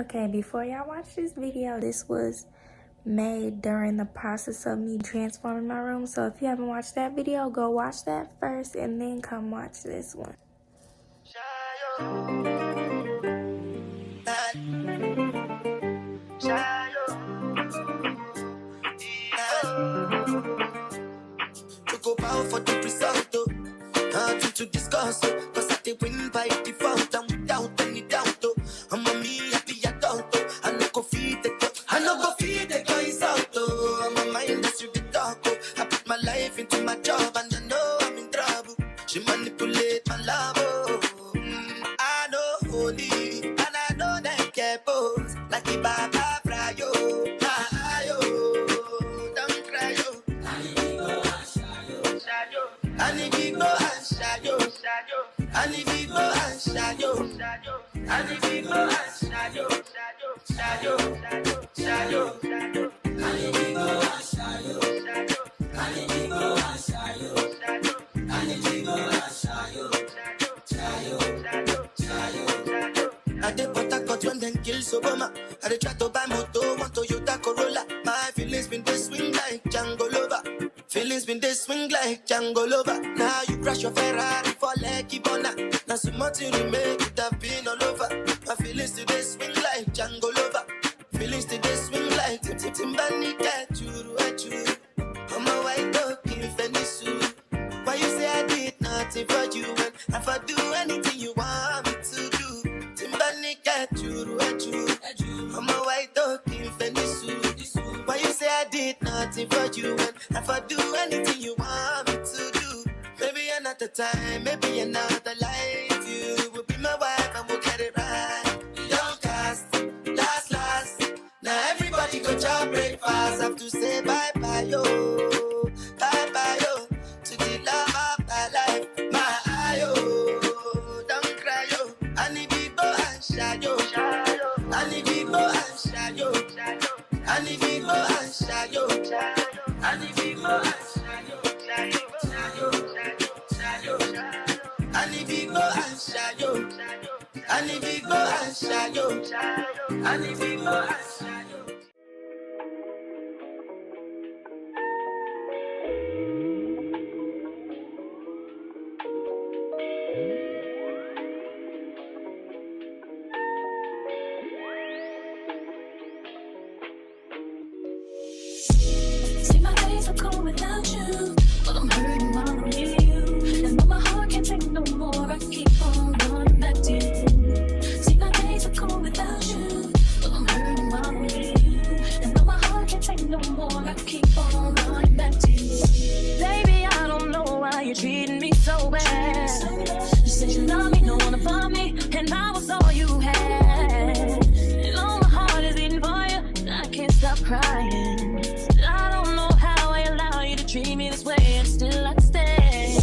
Okay, before y'all watch this video, this was made during the process of me transforming my room. So if you haven't watched that video, go watch that first and then come watch this one. To go bow for the result, nothing to discuss, cause I did win by default and without any doubt, I'm a me happy adult, I no go feed the guys out, I'm a mind that's you the talk, I put my life into my job and I know I'm in trouble, she manipulate my love, I know holy, and I know that get both, like the Baba Frayo, don't cry, and if you go and shadow, and if you go and shadow, and if you go and shadow, and if you go and shadow, and if you go and shadow, and if you go and shadow. I did what I got when them kill Obama. I did try to buy moto, one Toyota Corolla. My feelings been they swing like Django Lover. Feelings been they swing like Django Lover. Now you crash your Ferrari for Lucky Bona. Now so much you make it have been all over. My feelings today swing like Django Lover. Feelings today swing like Timbani Churu. I'm a white dog in Venice. Why you say I did nothing for you when if I do anything you want me to do? Timbani Churu. I'm a white dog in Venice. Why you say I did nothing for you when if I do anything you want me to do? Maybe another time, maybe another life. You will be my wife and we'll get it right. You don't cast, last. Now everybody go to breakfast. Have to say bye-bye, yo. Bye-bye, yo. To the love of my life, my yo. Don't cry, yo. And if you go and shadow, and if you go and shadow, and if you go and shadow, and if you go and shadow, and if you go and shadow, and if you go and shadow, and if you go and shadow. See my days are cold without you, but I'm hurting while I'm near you. And though my heart can't take no more, I keep on running back to you. See my days are cold without you, but I'm hurting while I'm near you. And though my heart can't take no more, I keep on running back to you. Baby, I don't know why you're treating me so bad. You said you love me, no one above me, and I was all you had. And all my heart is beating for you, and I can't stop crying. I don't know how I allow you to treat me this way, and still I stay.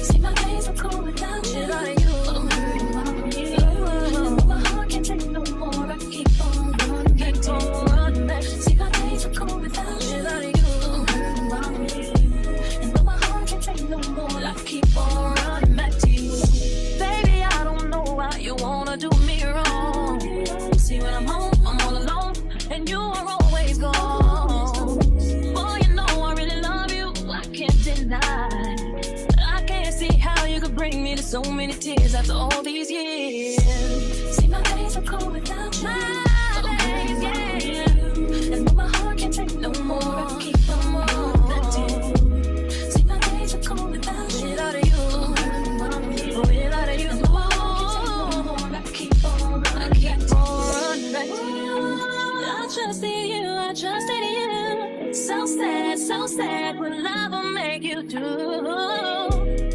See my days are cold without you, but I'm hurting while I'm near you. And though my heart can't take no more, I keep on running back to you. See my days are cold without you, but I'm hurting while I'm near you. And though my heart can't take no more, I keep on running back to you. Baby, I don't know why you wanna do me wrong. See when I'm home, I'm all alone, and you are always gone. Boy, you know I really love you, I can't deny. I can't see how you could bring me to so many tears after all these years. See my days are cold without you, but I'm hurting while I'm near you. And though my heart can't take no more, I keep on running back to you. See my days are cold without you, without you, but I'm hurting while I'm near you. Without you, and though my heart can't take no more, I keep on running back to you. I trusted you, I trusted you. So sad, what love will make you do.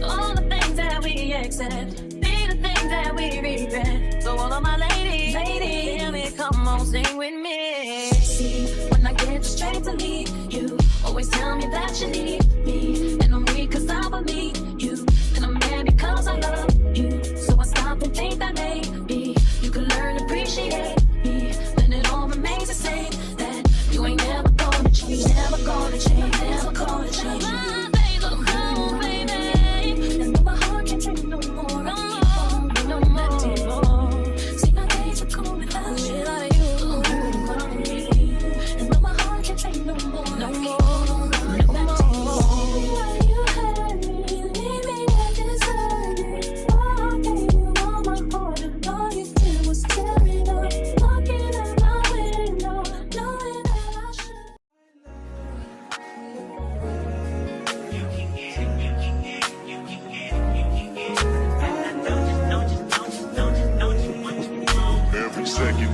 All the things that we accept, be the things that we regret. So all of my ladies, hear me, come on, sing with me. See, when I get the strength to leave you, always tell me that you need me. And I'm weak cause I believe you, and I'm mad because I love you. So I stop and think that maybe you could learn to appreciate me. Then it all remains the same, that you ain't never gonna change, never gonna change, never gonna change. My days are cold, baby, and though my heart can't take no more, I keep on running back to you. See my days are cold without you.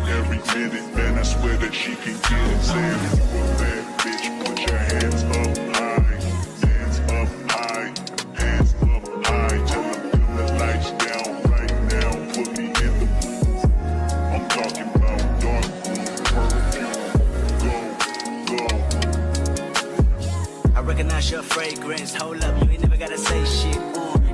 every minute. Man, I swear that she can get it. Say if you a bad bitch, put your hands up high. Hands up high. Hands up high. Tell them dim the lights down right now. Put me in the mood. I'm talking about dark room perfume. Go, go. I recognize your fragrance. Hold up, you ain't never gotta say shit.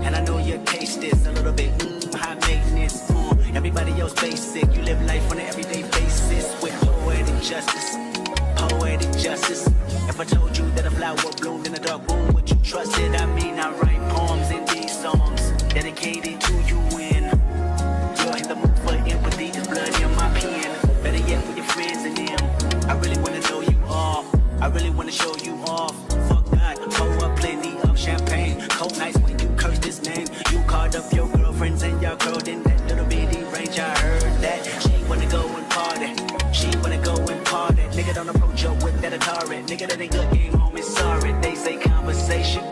And I know your taste is a little bit high maintenance. Everybody else basic. You live life on an everyday basis with poetic justice. Poetic justice. If I told you that a flower bloomed in a dark room, would you trust it? I mean, I write poems in these songs dedicated to you. When you're in the mood for empathy, there's blood in my pen. Better yet, with your friends and them. I really wanna know you off. I really wanna show you off. Fuck God, pour up plenty of champagne. Cold nights when you curse this name. You called up your girlfriends and y'all curled in that little bitty range. I heard that she wanna go and party. She wanna go and party. Nigga don't approach her with that Atari. Nigga that ain't good game home is sorry. They say conversation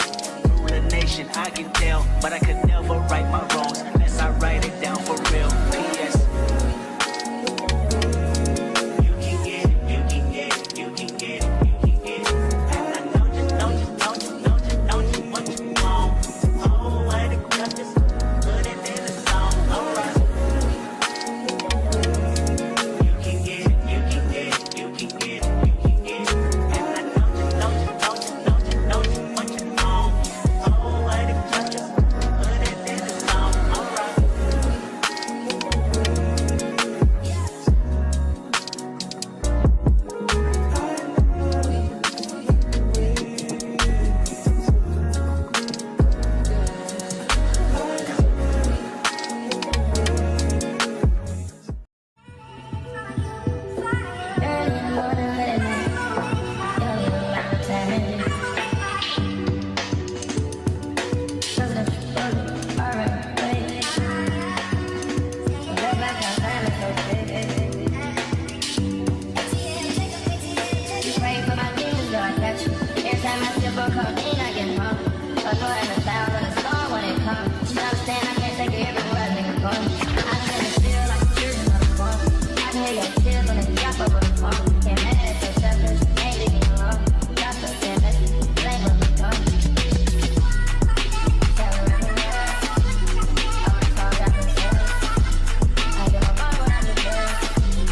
rule a nation. I can tell, but I could never right my wrongs unless I write it down for real. P.S. You can get it, you can get it, you can get it, you can get it. And I know you what you want. Oh, what it just put it in the song. Alright. You can get it, you can get it, you can get it, you can get it. And I know you what you want. Oh, what it just put it in the song. Alright. Early in the morning, late at night. You don't even know what time it is. Alright, wait. Go back outside, let's go, You pray for my demons, though I got you. Every time I sip on codeine, I get home. I know I'm a sound of the storm when it comes. You understand, I can't take it everywhere, nigga, come. I can feel like a children on the phone. I can hear your tears when they drop over the phone. Can't manage your selfish, ain't leaving you alone. Gossip, can't let you blame when we come. Tell her every word. I'm gonna call down the stairs. I get my mom when I'm the bed.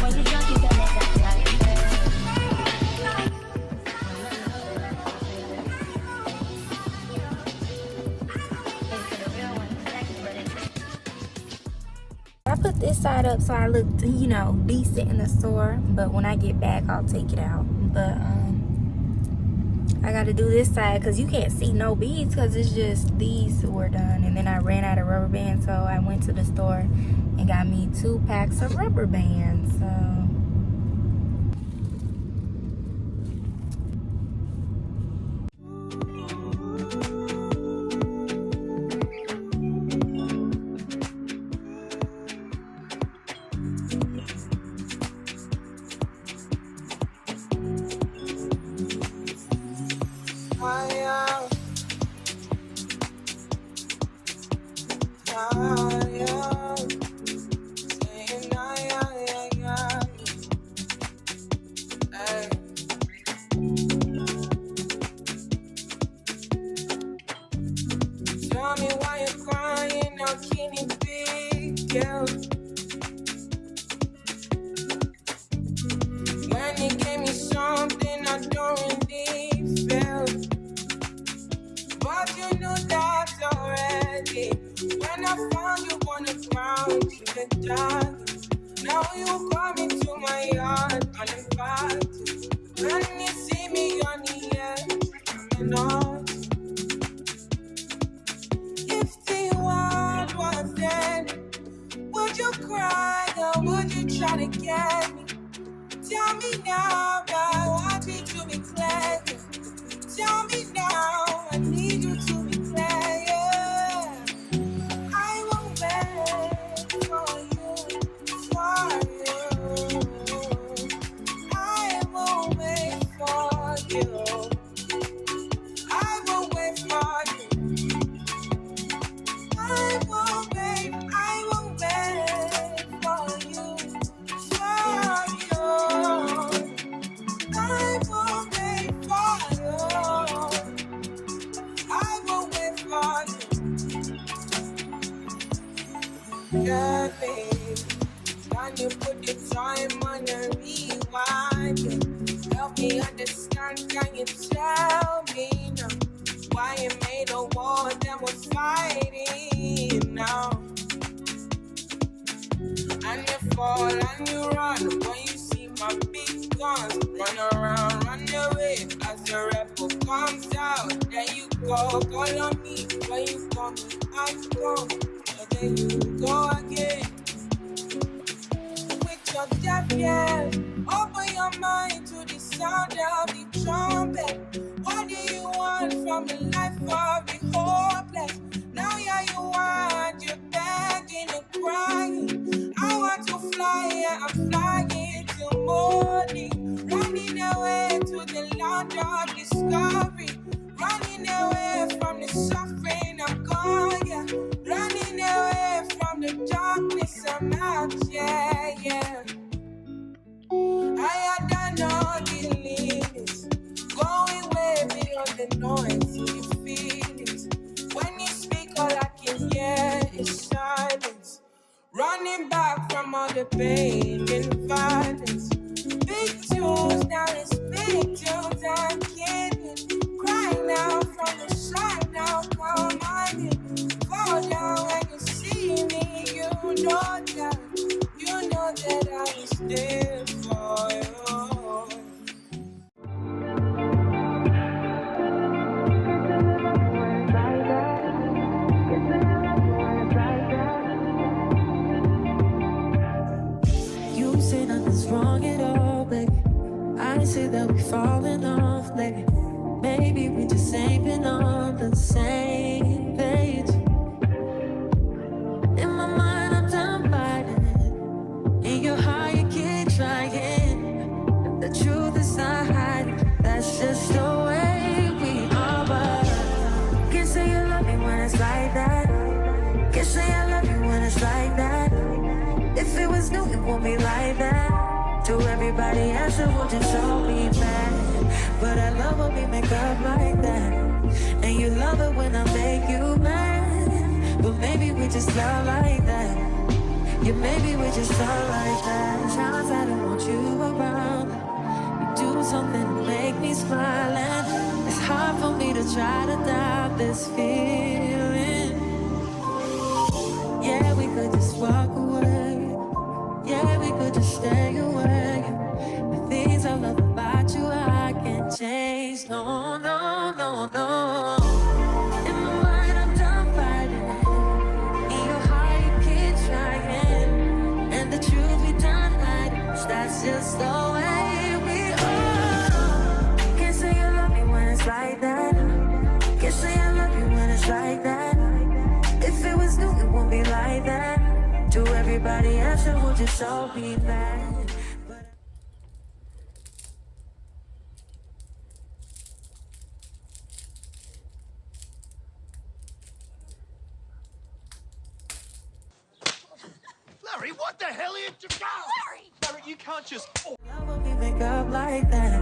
When you drunk, you can make that like a bed. It's the real one, second, but it's I put this side up so I look, decent in the store. But when I get back, I'll take it out. But I got to do this side because you can't see no beads because it's just these were done. And then I ran out of rubber bands, so I went to the store and got me 2 packs of rubber bands. So Tell me why you're crying, how can it be, girl? When you gave me something I don't really feel, but you knew that already. When I found you on the ground in the dark, now you come into my yard uninvited. When you see me on the edge, I'm not. If the world was dead, would you cry or would you try to get me? Tell me now, I want me to be clear. Tell me now, I need you to be clear. Yeah. I won't wait for you, I won't wait for you. I won't wait for you. I won't wait for you. can you tell me now? Why you made a war that we're fighting now? And you fall and you run when you see my big guns. Run around, run away as the rebel comes out. There you go, call on me when you come, I come. And then you go again with your deaf ears. Open your mind to the sound of the trumpet. What do you want from the life of the hopeless? Now yeah, you want, you're begging and crying. I want to fly, yeah, I'm flying till morning. Running away to the land of discovery. Running away from the suffering I'm gone, yeah. Running away from the darkness I'm out, yeah, yeah. I had done all the limits, going way beyond the noise in your feelings. When you speak, all I can hear is silence. Running back from all the pain and violence. Big tunes, now it's big tunes, I'm kidding. Crying out from the side, now come on in. Fall down when you see me, you know that I was there for you. You say nothing's wrong at all, baby. I say that we falling off, baby. Maybe we just ain't been on the same page. In my mind, I'm done fighting it. In your heart, you keep trying. The truth is not hiding. That's just the way we are. But can't say you love me when it's like that. Can't say I love you when it's like that. If it was new, it won't be like that. To everybody else, it will just all be bad. But I love when we make up like that. And you love it when I make you mad. But maybe we just love like that. Yeah, maybe we just love like that. Times I don't want you around. You do something to make me smile. And it's hard for me to try to doubt this feeling. Yeah, we could just walk away. Yeah, we could just stay away. The things I love about you, I can't change. No, no, no, no. In my mind, I'm done fighting. In your heart, you keep trying. And the truth we done hiding. That's just the way we are. Can't say you love me when it's like that. Can't say I love you when it's like that. If it was new, it won't be like that. To everybody else, it will just all be bad. Larry, what the hell are you doing? Larry, you can't just... Love when we make up like that.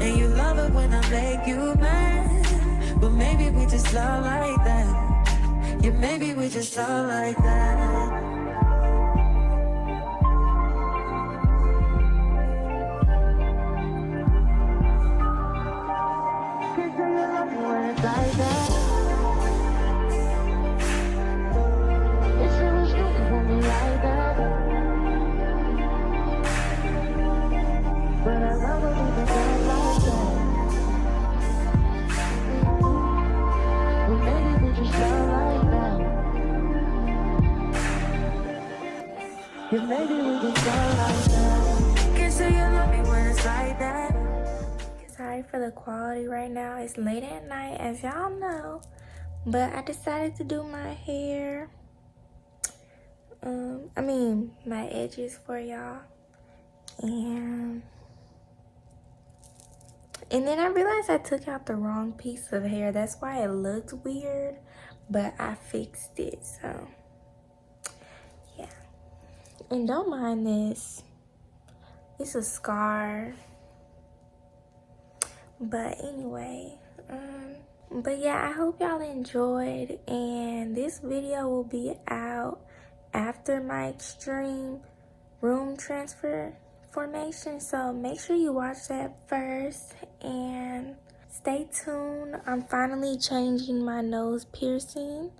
And you love it when I make you mad. But maybe we just love like that. Yeah, maybe we just love like that. Can't say you love me when it's like that. If it was you, it won't be like that. But I love when we make up like that. Well, maybe we just love like that. Yeah, maybe we just love like that. Can't say you love me when it's like that. Sorry for the quality right now. It's late at night, as y'all know, but I decided to do my hair. My edges for y'all, and then I realized I took out the wrong piece of hair. That's why it looked weird, but I fixed it. So yeah, and don't mind this. It's a scar. But anyway, but yeah, I hope y'all enjoyed, and this video will be out after my extreme room transfer formation, so make sure you watch that first and stay tuned. I'm finally changing my nose piercing.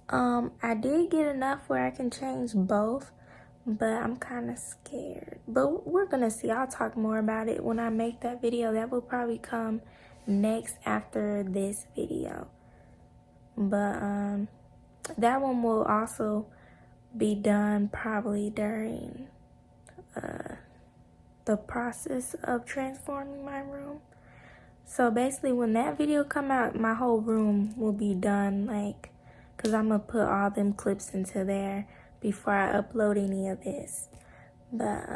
I did get enough where I can change both, but I'm kind of scared. But we're gonna see. I'll talk more about it when I make that video. That will probably come next after this video. But that one will also be done probably during the process of transforming my room. So basically when that video come out, my whole room will be done, like, because I'm gonna put all them clips into there before I upload any of this. But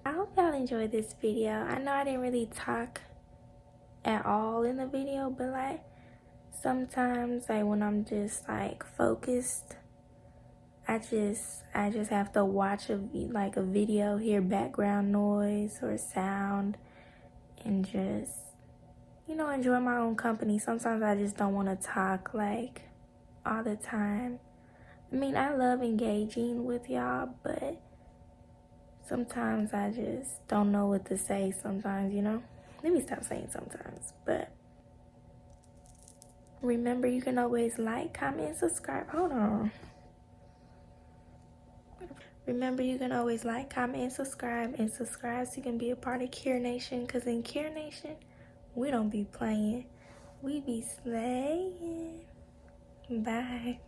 I hope y'all enjoyed this video. I know I didn't really talk at all in the video, but like sometimes, like when I'm just like focused, I just have to watch a video, hear background noise or sound, and just, you know, enjoy my own company. Sometimes I just don't want to talk like all the time. I mean, I love engaging with y'all, but sometimes I just don't know what to say sometimes, you know? Let me stop saying sometimes. But remember, you can always like, comment, and subscribe. Hold on. Remember, you can always like, comment, and subscribe so you can be a part of Kiirrra Nation. Because in Kiirrra Nation, we don't be playing. We be slaying. Bye.